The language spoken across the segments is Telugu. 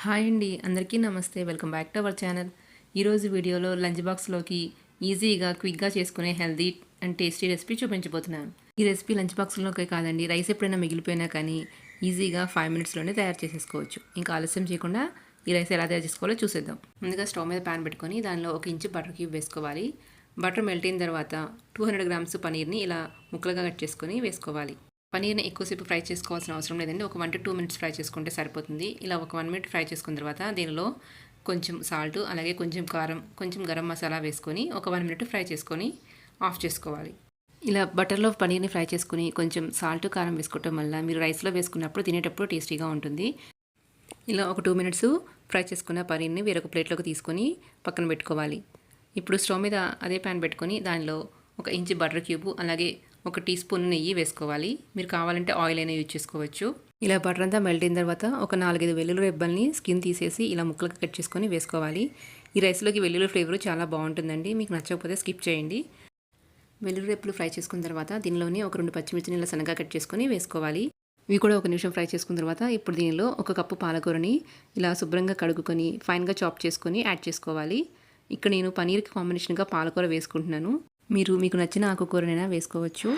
హాయ్ అండి, అందరికీ నమస్తే. Welcome back to our channel. ఈరోజు వీడియోలో లంచ్ బాక్స్లోకి ఈజీగా క్విక్గా చేసుకునే హెల్దీ అండ్ టేస్టీ రెసిపీ చూపించబోతున్నాను. ఈ రెసిపీ లంచ్ బాక్స్లోకే కాదండి, రైస్ ఎప్పుడైనా మిగిలిపోయినా కానీ ఈజీగా 5 మినిట్స్లోనే తయారు చేసేసుకోవచ్చు. ఇంకా ఆలస్యం చేయకుండా ఈ రైస్ ఎలా తయారు చేసుకోవాలో చూసేద్దాం. ముందుగా స్టవ్ మీద ప్యాన్ పెట్టుకొని దానిలో 1 ఇంచు బటర్ క్యూబ్ వేసుకోవాలి. బటర్ మెల్ట్ అయిన తర్వాత 200 గ్రామ్స్ పనీర్ని ఇలా ముక్కలుగా కట్ చేసుకొని వేసుకోవాలి. పనీర్ని ఎక్కువసేపు ఫ్రై చేసుకోవాల్సిన అవసరం లేదండి. ఒక 1 to 2 మినిట్స్ ఫ్రై చేసుకుంటే సరిపోతుంది. ఇలా ఒక 1 మినిట్ ఫ్రై చేసుకున్న తర్వాత దీనిలో కొంచెం సాల్ట్, అలాగే కొంచెం కారం, కొంచెం గరం మసాలా వేసుకొని ఒక 1 మినిట్ ఫ్రై చేసుకొని ఆఫ్ చేసుకోవాలి. ఇలా బటర్లో పనీర్ని ఫ్రై చేసుకుని కొంచెం సాల్ట్, కారం వేసుకోవటం వల్ల మీరు రైస్లో వేసుకున్నప్పుడు తినేటప్పుడు టేస్టీగా ఉంటుంది. ఇలా ఒక 2 మినిట్స్ ఫ్రై చేసుకున్న పనీర్ని వేరొక ప్లేట్లోకి తీసుకొని పక్కన పెట్టుకోవాలి. ఇప్పుడు స్టవ్ మీద అదే ప్యాన్ పెట్టుకొని దానిలో 1 ఇంచు బటర్ క్యూబ్, అలాగే 1 టీ స్పూన్ నెయ్యి వేసుకోవాలి. మీరు కావాలంటే ఆయిల్ అయినా యూజ్ చేసుకోవచ్చు. ఇలా బటర్ అంతా మెల్ట్ అయిన తర్వాత ఒక 4-5 వెల్లుల్లి రెబ్బల్ని స్కిన్ తీసేసి ఇలా ముక్కలుగా కట్ చేసుకొని వేసుకోవాలి. ఈ రైస్లోకి వెల్లుల్లి ఫ్లేవర్ చాలా బాగుంటుందండి. మీకు నచ్చకపోతే స్కిప్ చేయండి. వెల్లుల్లి రెబ్బలు ఫ్రై చేసుకున్న తర్వాత దీనిలోనే ఒక 2 పచ్చిమిర్చిని ఇలా సన్నగా కట్ చేసుకొని వేసుకోవాలి. ఇవి కూడా 1 నిమిషం ఫ్రై చేసుకున్న తర్వాత ఇప్పుడు దీనిలో 1 కప్పు పాలకూరని ఇలా శుభ్రంగా కడుగుకొని ఫైన్గా చాప్ చేసుకొని యాడ్ చేసుకోవాలి. ఇక్కడ నేను పనీర్కి కాంబినేషన్గా పాలకూర వేసుకుంటున్నాను. మీకు నచ్చిన ఆకుకూరనైనా వేసుకోవచ్చు.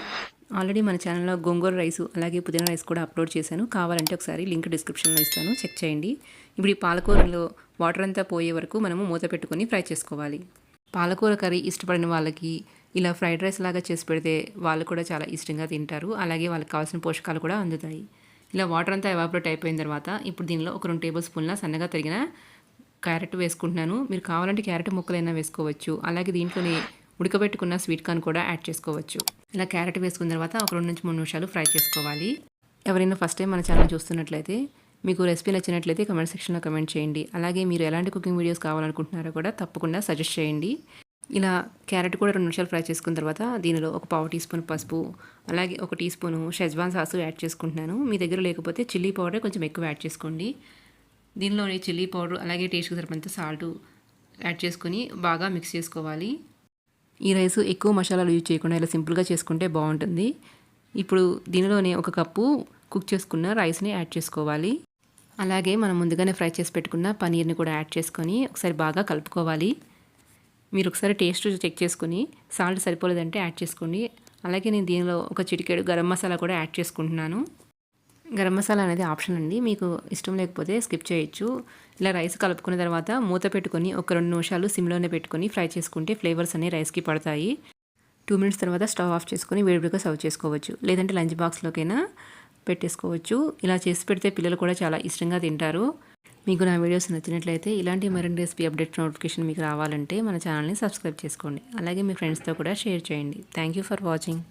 ఆల్రెడీ మన ఛానల్లో గోంగూర రైసు, అలాగే పుదీనా రైస్ కూడా అప్లోడ్ చేశాను. కావాలంటే ఒకసారి లింక్ డిస్క్రిప్షన్లో ఇస్తాను, చెక్ చేయండి. ఇప్పుడు ఈ పాలకూరలో వాటర్ అంతా పోయే వరకు మనము మూత పెట్టుకొని ఫ్రై చేసుకోవాలి. పాలకూర కర్రీ ఇష్టపడిన వాళ్ళకి ఇలా ఫ్రైడ్ రైస్ లాగా చేసి పెడితే వాళ్ళు కూడా చాలా ఇష్టంగా తింటారు. అలాగే వాళ్ళకి కావాల్సిన పోషకాలు కూడా అందుతాయి. ఇలా వాటర్ అంతా ఎవాపరేట్ అయిపోయిన తర్వాత ఇప్పుడు దీనిలో ఒక 2 టేబుల్ స్పూన్ల సన్నగా తరిగిన క్యారెట్ వేసుకుంటున్నాను. మీరు కావాలంటే క్యారెట్ ముక్కలైనా వేసుకోవచ్చు. అలాగే దీంట్లోనే ఉడకబెట్టుకున్న స్వీట్ కార్న్ కూడా యాడ్ చేసుకోవచ్చు. ఇలా క్యారెట్ వేసుకున్న తర్వాత ఒక 2 నుంచి 3 నిమిషాలు ఫ్రై చేసుకోవాలి. ఎవరైనా ఫస్ట్ టైం మన ఛానల్ చూస్తున్నట్లయితే మీకు రెసిపీ నచ్చినట్లయితే కమెంట్ సెక్షన్లో కమెంట్ చేయండి. అలాగే మీరు ఎలాంటి కుకింగ్ వీడియోస్ కావాలనుకుంటున్నారో కూడా తప్పకుండా సజెస్ట్ చేయండి. ఇలా క్యారెట్ కూడా 2 నిమిషాలు ఫ్రై చేసుకున్న తర్వాత దీనిలో ఒక 1/2 టీ స్పూన్ పసుపు, అలాగే 1 teaspoon Schezwan sauce add చేసుకుంటున్నాను. మీ దగ్గర లేకపోతే చిల్లీ పౌడర్ కొంచెం ఎక్కువ యాడ్ చేసుకోండి. దీనిలోని చిల్లీ పౌడర్, అలాగే టేస్ట్కి సరిపడంత సాల్ట్ యాడ్ చేసుకొని బాగా మిక్స్ చేసుకోవాలి. ఈ రైస్ ఎక్కువ మసాలాలు యూజ్ చేయకుండా ఇలా సింపుల్గా చేసుకుంటే బాగుంటుంది. ఇప్పుడు దీనిలోనే 1 కప్పు కుక్ చేసుకున్న రైస్ని యాడ్ చేసుకోవాలి. అలాగే మనం ముందుగానే ఫ్రై చేసి పెట్టుకున్న పనీర్ని కూడా యాడ్ చేసుకొని ఒకసారి బాగా కలుపుకోవాలి. మీరు ఒకసారి టేస్ట్ చెక్ చేసుకుని సాల్ట్ సరిపోలేదంటే యాడ్ చేసుకోండి. అలాగే నేను దీనిలో ఒక చిటికెడు గరం మసాలా కూడా యాడ్ చేసుకుంటున్నాను. గరం మసాలా అనేది ఆప్షన్ అండి, మీకు ఇష్టం లేకపోతే స్కిప్ చేయొచ్చు. ఇలా రైస్ కలుపుకున్న తర్వాత మూత పెట్టుకొని ఒక 2 నిమిషాలు సిమ్లోనే పెట్టుకొని ఫ్రై చేసుకుంటే ఫ్లేవర్స్ అన్నీ రైస్కి పడతాయి. 2 మినిట్స్ తర్వాత స్టవ్ ఆఫ్ చేసుకొని వేడివేడిగా సర్వ్ చేసుకోవచ్చు. లేదంటే లంచ్ బాక్స్లోకైనా పెట్టేసుకోవచ్చు. ఇలా చేసి పెడితే పిల్లలు కూడా చాలా ఇష్టంగా తింటారు. మీకు నా వీడియోస్ నచ్చినట్లయితే ఇలాంటి మరిన్ని రెసిపీ అప్డేట్ నోటిఫికేషన్ మీకు రావాలంటే మన ఛానల్ని సబ్స్క్రైబ్ చేసుకోండి. అలాగే మీ ఫ్రెండ్స్తో కూడా షేర్ చేయండి. Thank you for watching.